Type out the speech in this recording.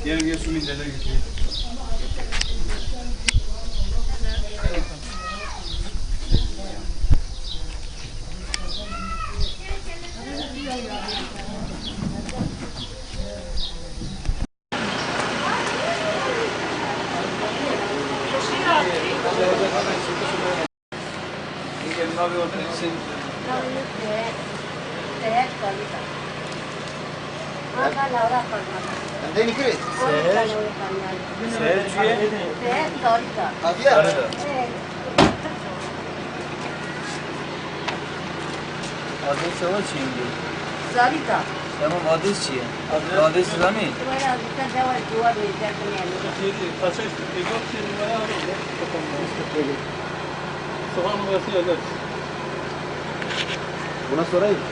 Gel şu minderleri getireyim. Navi orada için. Deni kiri. Seherciye. Abiya. Adres sana çiğindi. Zarita. Tamam adres çiğ. Adres zami. Kaça yok senin bayağı oldu. Sokak numarası yazar. Buna sorayım.